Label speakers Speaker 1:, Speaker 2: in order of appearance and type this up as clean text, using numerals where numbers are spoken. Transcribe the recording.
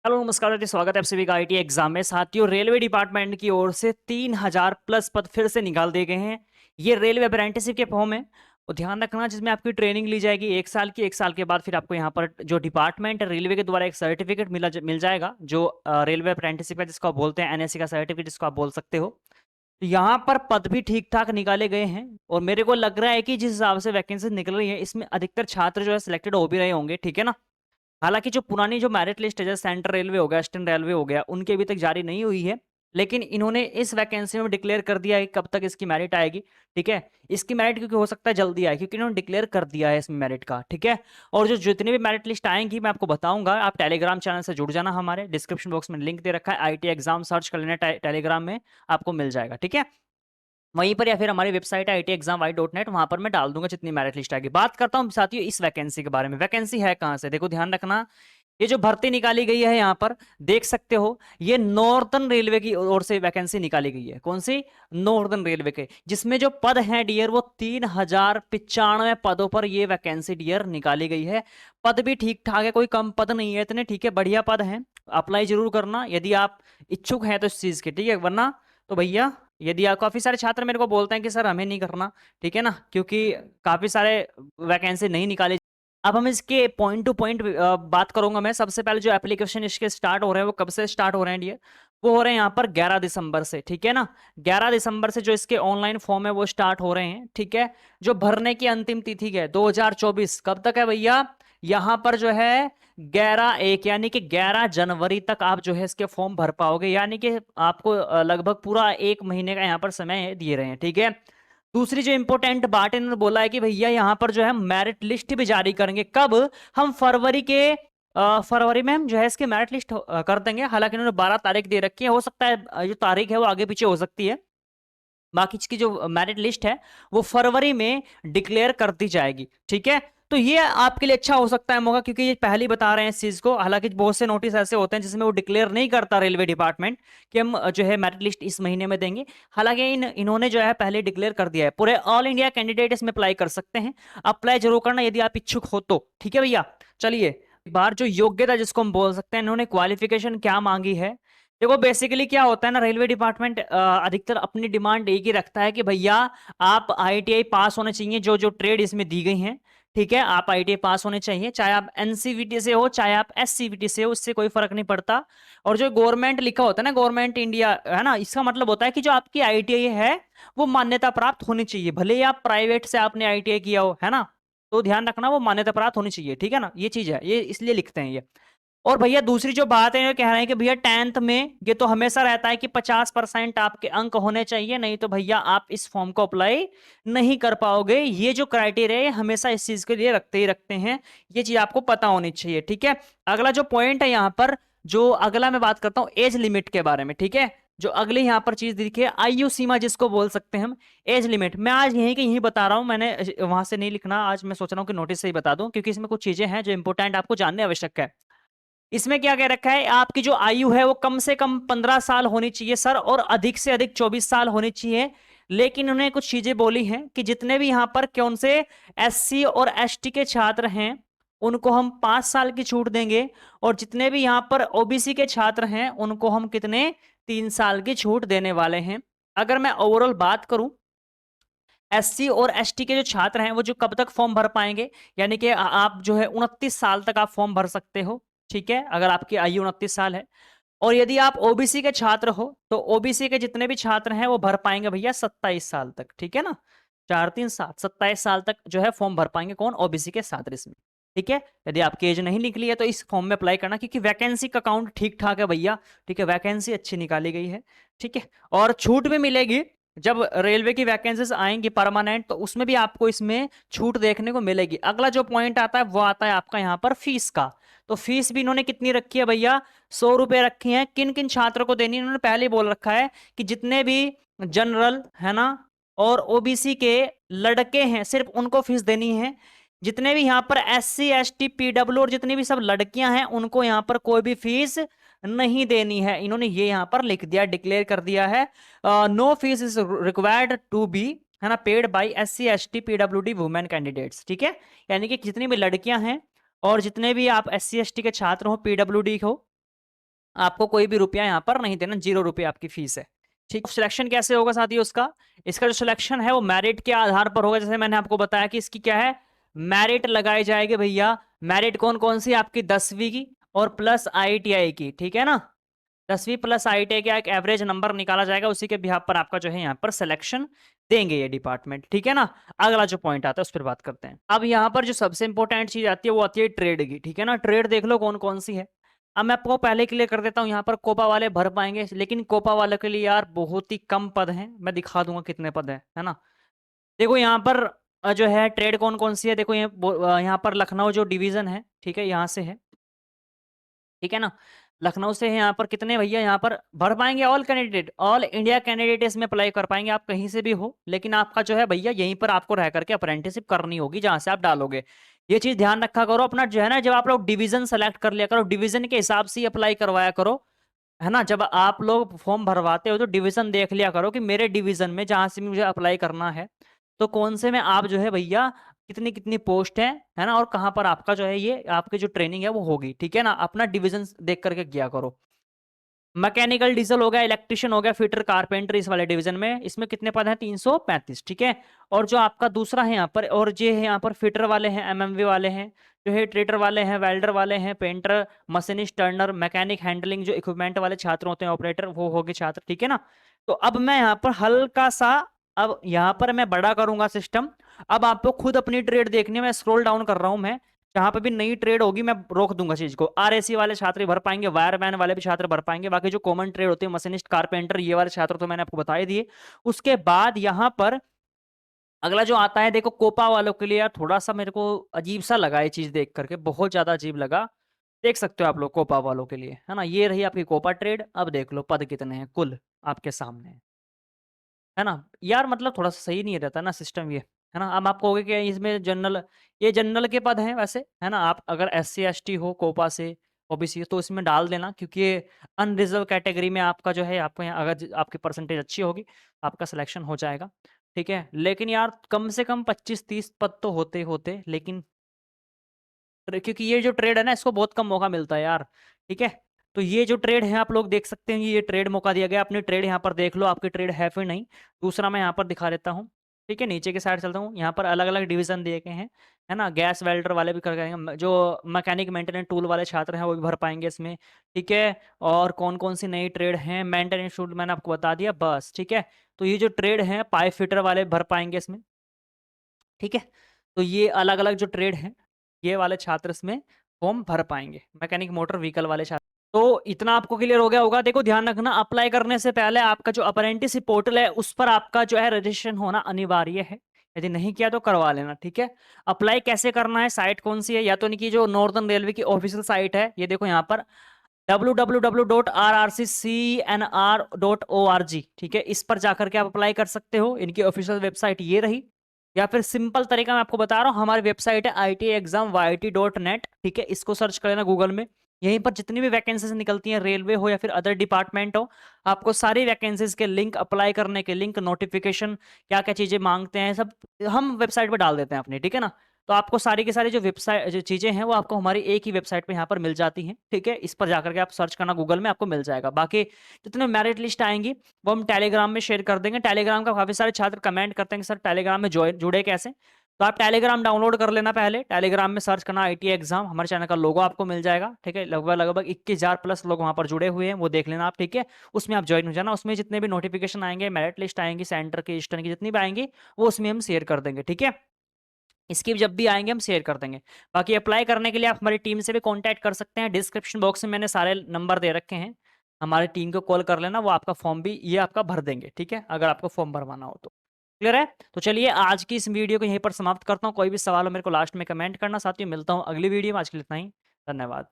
Speaker 1: Hello नमस्कार जी, स्वागत है आप सभी का आईटी एग्जाम में। साथियों, रेलवे डिपार्टमेंट की ओर से 3000 प्लस पद फिर से निकाल दिए गए हैं। ये रेलवे अप्रेंटिसशिप के फॉर्म है। और ध्यान रखना, जिसमें आपकी ट्रेनिंग ली जाएगी 1 साल की। 1 साल के बाद फिर आपको यहाँ पर जो डिपार्टमेंट है रेलवे के द्वारा एक सर्टिफिकेट मिल जाएगा, जो रेलवे अप्रेंटिसशिप है, जिसको आप बोलते हैं एनएससी का सर्टिफिकेट, जिसको आप बोल सकते हो। तो यहाँ पर पद भी ठीक ठाक निकाले गए हैं। और मेरे को लग रहा है कि जिस हिसाब से वैकेंसी निकल रही है, इसमें अधिकतर छात्र जो है सिलेक्टेड हो भी रहे होंगे, ठीक है ना। हालांकि जो पुरानी जो मेरिट लिस्ट है, जैसे सेंट्रल रेलवे हो गया, ईस्टर्न रेलवे हो गया, उनकी अभी तक जारी नहीं हुई है। लेकिन इन्होंने इस वैकेंसी में डिक्लेयर कर दिया है कि कब तक इसकी मेरिट आएगी। ठीक है। इसकी मेरिट क्योंकि हो सकता है जल्दी आए, क्योंकि इन्होंने डिक्लेयर कर दिया है इसमें मेरिट का। ठीक है। और जो जितनी भी मेरिट लिस्ट आएंगी मैं आपको बताऊंगा। आप टेलीग्राम चैनल से जुड़ जाना, हमारे डिस्क्रिप्शन बॉक्स में लिंक दे रखा है, आईटी एग्जाम सर्च कर लेना, टेलीग्राम में आपको मिल जाएगा। ठीक है। वहीं पर या फिर हमारी वेबसाइट है ITexamY.net, वहां पर मैं डाल दूंगा जितनी मेरिट लिस्ट आएगी। बात करता हूं साथियों इस वैकेंसी के बारे में। वैकेंसी है कहां से, देखो ध्यान रखना। ये जो भर्ती निकाली गई है यहाँ पर देख सकते हो, ये नॉर्दर्न रेलवे की ओर से वैकेंसी निकाली गई है। कौन सी? नॉर्दर्न रेलवे के, जिसमें जो पद हैं डियर, वो 3095 पदों पर ये वैकेंसी डियर निकाली गई है। पद भी ठीक ठाक है, कोई कम पद नहीं है इतने। ठीक है, बढ़िया पद हैं। अप्लाई जरूर करना यदि आप इच्छुक हैं तो इस चीज के। ठीक है, वरना तो भैया, यदि आप, काफी सारे छात्र मेरे को बोलते हैं कि सर हमें नहीं करना। ठीक है ना, क्योंकि काफी सारे वैकेंसी नहीं निकाले। अब हम इसके पॉइंट टू पॉइंट बात करूंगा मैं। सबसे पहले जो एप्लीकेशन इसके स्टार्ट हो रहे हैं, वो कब से स्टार्ट हो रहे हैं ये? वो हो रहे हैं यहाँ पर 11 दिसंबर से। ठीक है ना, 11 दिसंबर से जो इसके ऑनलाइन फॉर्म है वो स्टार्ट हो रहे हैं। ठीक है। जो भरने की अंतिम तिथि है 2024, कब तक है भैया? यहाँ पर जो है 11/1 यानी कि 11 जनवरी तक आप जो है इसके फॉर्म भर पाओगे। यानी कि आपको लगभग पूरा 1 महीने का यहाँ पर समय दिए रहे हैं। ठीक है। दूसरी जो इंपॉर्टेंट बात इन्होंने बोला है कि भैया यहाँ पर जो है मेरिट लिस्ट भी जारी करेंगे। कब? हम फरवरी के फरवरी में हम जो है इसके मेरिट लिस्ट कर देंगे। हालांकि इन्होंने 12 तारीख दे रखी है, हो सकता है जो तारीख है वो आगे पीछे हो सकती है। बाकी इसकी जो मेरिट लिस्ट है वो फरवरी में डिक्लेयर कर दी जाएगी। ठीक है। तो ये आपके लिए अच्छा हो सकता है मौका, क्योंकि ये पहले ही बता रहे हैं इस चीज को। हालांकि बहुत से नोटिस ऐसे होते हैं जिसमें वो डिक्लेयर नहीं करता रेलवे डिपार्टमेंट कि हम जो है मेरिट लिस्ट इस महीने में देंगे। हालांकि इन्होंने जो है पहले डिक्लेयर कर दिया है। पूरे ऑल इंडिया कैंडिडेट इसमें अप्लाई कर सकते हैं। अप्लाई जरूर करना यदि आप इच्छुक हो तो। ठीक है भैया। चलिए, एक बार जो योग्यता जिसको हम बोल सकते हैं, इन्होंने क्वालिफिकेशन क्या मांगी है। देखो बेसिकली क्या होता है ना, रेलवे डिपार्टमेंट अधिकतर अपनी डिमांड एक ही रखता है कि भैया आप आईटीआई पास होने चाहिए। जो जो ट्रेड इसमें दी गई हैं, ठीक है, आप आईटीआई पास होने चाहिए। चाहे आप एनसीवीटी से हो, चाहे आप एससीवीटी से हो, उससे कोई फर्क नहीं पड़ता। और जो गवर्नमेंट लिखा होता है ना, गवर्नमेंट इंडिया, है ना, इसका मतलब होता है कि जो आपकी आईटीआई है वो मान्यता प्राप्त होनी चाहिए। भले ही आप प्राइवेट से आपने आईटीआई किया हो, है ना, तो ध्यान रखना वो मान्यता प्राप्त होनी चाहिए। ठीक है ना, ये चीज है, ये इसलिए लिखते हैं ये। और भैया दूसरी जो बात है, ये कह रहे हैं कि भैया 10th में ये तो हमेशा रहता है कि 50% आपके अंक होने चाहिए, नहीं तो भैया आप इस फॉर्म को अप्लाई नहीं कर पाओगे। ये जो क्राइटेरिया है हमेशा इस चीज के लिए रखते ही रखते हैं। ये चीज आपको पता होनी चाहिए। ठीक है। अगला जो पॉइंट है यहाँ पर, जो अगला मैं बात करता हूँ एज लिमिट के बारे में। ठीक है। जो अगली यहाँ पर चीज दिखी है, आयु सीमा जिसको बोल सकते हैं हम, एज लिमिट। मैं आज यहीं के यहीं बता रहा हूं, मैंने वहां से नहीं लिखना। आज मैं सोच रहा हूँ कि नोटिस से ही बता दूं, क्योंकि इसमें कुछ चीजें हैं जो इंपॉर्टेंट आपको जानने आवश्यक है। इसमें क्या कह रखा है, आपकी जो आयु है वो कम से कम 15 साल होनी चाहिए सर, और अधिक से अधिक 24 साल होनी चाहिए। लेकिन उन्होंने कुछ चीजें बोली हैं कि जितने भी यहां पर कौन से एससी और एसटी के छात्र हैं उनको हम 5 साल की छूट देंगे। और जितने भी यहां पर ओबीसी के छात्र हैं उनको हम कितने, 3 साल की छूट देने वाले हैं। अगर मैं ओवरऑल बात करूं, एससी और एसटी के जो छात्र हैं वो जो कब तक फॉर्म भर पाएंगे, यानी कि आप जो है 29 साल तक आप फॉर्म भर सकते हो। ठीक है, अगर आपकी आयु 29 साल है। और यदि आप ओबीसी के छात्र हो तो ओबीसी के जितने भी छात्र हैं वो भर पाएंगे भैया 27 साल तक। ठीक है ना, 4 3 7 27 साल तक जो है फॉर्म भर पाएंगे। कौन? ओबीसी के छात्र इसमें। ठीक है। यदि आपकी एज नहीं निकली है तो इस फॉर्म में अप्लाई करना, क्योंकि वैकेंसी का काउंट ठीक ठाक है भैया। ठीक है, वैकेंसी अच्छी निकाली गई है। ठीक है। और छूट भी मिलेगी। जब रेलवे की वैकेंसीज आएंगी परमानेंट, तो उसमें भी आपको इसमें छूट देखने को मिलेगी। अगला जो पॉइंट आता है वो आता है आपका यहाँ पर फीस का। तो फीस भी इन्होंने कितनी रखी है भैया? 100 रुपए रखी है। किन किन छात्रों को देनी है? इन्होंने पहले ही बोल रखा है कि जितने भी जनरल, है ना, और ओबीसी के लड़के हैं सिर्फ उनको फीस देनी है। जितने भी यहाँ पर एससी एसटी पीडब्ल्यू और जितनी भी सब लड़कियां हैं उनको यहाँ पर कोई भी फीस नहीं देनी है। इन्होंने ये यहाँ पर लिख दिया, डिक्लेयर कर दिया है। No fees is required to be, है ना, paid by SC ST PWD women candidates. ठीक है। यानी कि जितनी भी लड़कियां हैं और जितने भी आप एससी एसटी के छात्र हो, पीडब्ल्यूडी हो, आपको कोई भी रुपया यहाँ पर नहीं देना, 0 रुपये आपकी फीस है। ठीक, सिलेक्शन कैसे होगा साथियों उसका? इसका जो सिलेक्शन है वो मेरिट के आधार पर होगा। जैसे मैंने आपको बताया कि इसकी क्या है, मेरिट लगाई जाएगी भैया। मेरिट कौन कौन सी? आपकी 10वीं की और प्लस IITI की, ठीक है ना। 10वीं प्लस IITI का एक एवरेज नंबर निकाला जाएगा, उसी के बिहाफ पर आपका जो है यहाँ पर सिलेक्शन देंगे ये डिपार्टमेंट, ठीक है ना। अगला जो पॉइंट आता है उस पर बात करते हैं। अब यहाँ पर जो सबसे इंपॉर्टेंट चीज आती है वो आती है ट्रेड की, ठीक है ना। ट्रेड देख लो कौन कौन सी है। अब मैं आपको पहले क्लियर कर देता हूँ, यहाँ पर कोपा वाले भर पाएंगे, लेकिन कोपा वाले के लिए यार बहुत ही कम पद हैं। मैं दिखा दूंगा कितने पद हैं, है ना। देखो यहाँ पर जो है ट्रेड कौन कौन सी है, देखो यहाँ पर लखनऊ जो डिवीजन है, ठीक है, यहाँ से है, ठीक है ना। लखनऊ से है यहाँ पर कितने भैया यहाँ पर भर पाएंगे? All candidate, all India candidate इसमें अप्लाई कर पाएंगे, आप कहीं से भी हो, लेकिन आपका जो है भैया यहीं पर आपको रह करके अप्रेंटिसशिप करनी होगी जहां से आप डालोगे। ये चीज ध्यान रखा करो अपना, जो है ना, जब आप लोग डिवीजन सेलेक्ट कर लिया करो, डिवीजन के हिसाब से अप्लाई करवाया करो, है ना। जब आप लोग फॉर्म भरवाते हो तो डिवीजन देख लिया करो कि मेरे डिवीजन में जहां से मुझे अप्लाई करना है तो कौन से में आप जो है भैया कितनी कितनी पोस्ट है ना, और कहाँ पर आपका जो है ये आपकी जो ट्रेनिंग है वो होगी, ठीक है ना। अपना डिवीजन देख करके किया करो। मैकेनिकल डीजल हो गया, इलेक्ट्रिशियन हो गया, फिटर, कारपेंटर, इस वाले डिवीजन में इसमें कितने पद हैं? 335, ठीक है। और जो आपका दूसरा है यहाँ पर, और ये है यहाँ पर फिटर वाले हैं, MMV वाले हैं, जो है ट्रेडर वाले हैं, वेल्डर वाले हैं, painter, machinist, Turner, mechanic, handling जो इक्विपमेंट वाले छात्र होते हैं, ऑपरेटर, वो हो गए छात्र, ठीक है ना। तो अब मैं यहाँ पर हल्का सा, अब यहाँ पर मैं बड़ा करूंगा सिस्टम। अब आपको खुद अपनी ट्रेड देखनी है, मैं स्क्रॉल डाउन कर रहा हूं, मैं जहां पे भी नई ट्रेड होगी मैं रोक दूंगा चीज को। RAC वाले छात्र भर पाएंगे, वायरमैन वाले भी छात्र भर पाएंगे, बाकी जो कॉमन ट्रेड होती है मशीनिस्ट, कारपेंटर, ये वाले छात्र तो मैंने आपको बता ही दिए। उसके बाद यहाँ पर अगला जो आता है, देखो कोपा वालों के लिए यार थोड़ा सा मेरे को अजीब सा लगा ये चीज देख करके, बहुत ज्यादा अजीब लगा। देख सकते हो आप लोग कोपा वालों के लिए, है ना, ये रही आपकी कोपा ट्रेड। अब देख लो पद कितने हैं कुल आपके सामने, है ना। यार मतलब थोड़ा सा सही नहीं रहता ना सिस्टम ये, है ना। अब आप कहोगे कि इसमें जनरल, ये जनरल के पद हैं वैसे, है ना। आप अगर SC ST हो कोपा से, OBC तो इसमें डाल देना, क्योंकि ये अनरिजर्व कैटेगरी में आपका जो है, आपको यहाँ अगर आपकी परसेंटेज अच्छी होगी आपका सिलेक्शन हो जाएगा, ठीक है। लेकिन यार कम से कम 25-30 पद तो होते होते, लेकिन क्योंकि ये जो ट्रेड है ना इसको बहुत कम मौका मिलता है यार, ठीक है। तो ये जो ट्रेड है आप लोग देख सकते हैं, ये ट्रेड मौका दिया गया, अपनी ट्रेड यहाँ पर देख लो, आपकी ट्रेड है फिर नहीं। दूसरा मैं यहाँ पर दिखा देता हूँ, ठीक है, नीचे के साइड चलता हूँ, यहाँ पर अलग अलग डिवीजन दिए गए हैं, है ना। गैस वेल्डर वाले भी कर पाएंगे, जो मैकेनिक मेंटेनेंस टूल वाले छात्र हैं वो भी भर पाएंगे इसमें, ठीक है। और कौन कौन सी नई ट्रेड है, मेंटेनेंस टूल मैंने आपको बता दिया बस, ठीक है। तो ये जो ट्रेड है पाइप फिटर वाले भर पाएंगे इसमें, ठीक है। तो ये अलग अलग जो ट्रेड हैं ये वाले छात्र इसमें फॉर्म भर पाएंगे, मैकेनिक मोटर व्हीकल वाले छात्र। तो इतना आपको क्लियर हो गया होगा। देखो ध्यान रखना, अप्लाई करने से पहले आपका जो अप्रेंटिस पोर्टल है उस पर आपका जो है रजिस्ट्रेशन होना अनिवार्य है, यदि नहीं किया तो करवा लेना, ठीक है। अप्लाई कैसे करना है, साइट कौन सी है, या तो इनकी जो नॉर्दर्न रेलवे की ऑफिशियल साइट है, ये देखो यहाँ पर www.rrccnr.org, ठीक है, इस पर जाकर के आप अप्लाई कर सकते हो। इनकी ऑफिशियल वेबसाइट ये रही, या फिर सिंपल तरीका मैं आपको बता रहा हूँ, हमारी वेबसाइट है ITexamYT.net, ठीक है, इसको सर्च कर लेना गूगल में। यहीं पर जितनी भी वैकेंसीज निकलती हैं, रेलवे हो या फिर अदर डिपार्टमेंट हो, आपको सारी वैकेंसीज के लिंक, अप्लाई करने के लिंक, नोटिफिकेशन, क्या क्या चीजें मांगते हैं, सब हम वेबसाइट पर डाल देते हैं अपनी, ठीक है ना। तो आपको सारी की सारी जो वेबसाइट जो चीजें हैं वो आपको हमारी एक ही वेबसाइट पे यहाँ पर मिल जाती हैं, ठीक है। इस पर जाकर के आप सर्च करना गूगल में, आपको मिल जाएगा। बाकी जितने मेरिट लिस्ट आएंगी वो हम टेलीग्राम में शेयर कर देंगे। टेलीग्राम का काफी सारे छात्र कमेंट करते हैं कि सर टेलीग्राम में जुड़े कैसे, तो आप टेलीग्राम डाउनलोड कर लेना। पहले टेलीग्राम में सर्च करना ITA एग्जाम, हमारे चैनल का लोगो आपको मिल जाएगा, ठीक है। लगभग लगभग 21,000 प्लस लोग वहां पर जुड़े हुए हैं, वो देख लेना आप, ठीक है। उसमें आप ज्वाइन हो जाना, उसमें जितने भी नोटिफिकेशन आएंगे, मेरिट लिस्ट आएंगी, सेंटर की, ईस्टर्न की, जितनी भी आएंगी वो उसमें हम शेयर कर देंगे, ठीक है। इसकी जब भी आएंगे हम शेयर कर देंगे। बाकी अप्लाई करने के लिए आप हमारी टीम से भी कांटेक्ट कर सकते हैं, डिस्क्रिप्शन बॉक्स में मैंने सारे नंबर दे रखे हैं, हमारी टीम को कॉल कर लेना, वो आपका फॉर्म भी ये आपका भर देंगे, ठीक है, अगर आपको फॉर्म भरवाना हो तो। क्लियर है? तो चलिए आज की इस वीडियो को यहीं पर समाप्त करता हूँ। कोई भी सवाल हो मेरे को लास्ट में कमेंट करना, साथ ही मिलता हूँ अगली वीडियो में। आज के लिए इतना ही, धन्यवाद।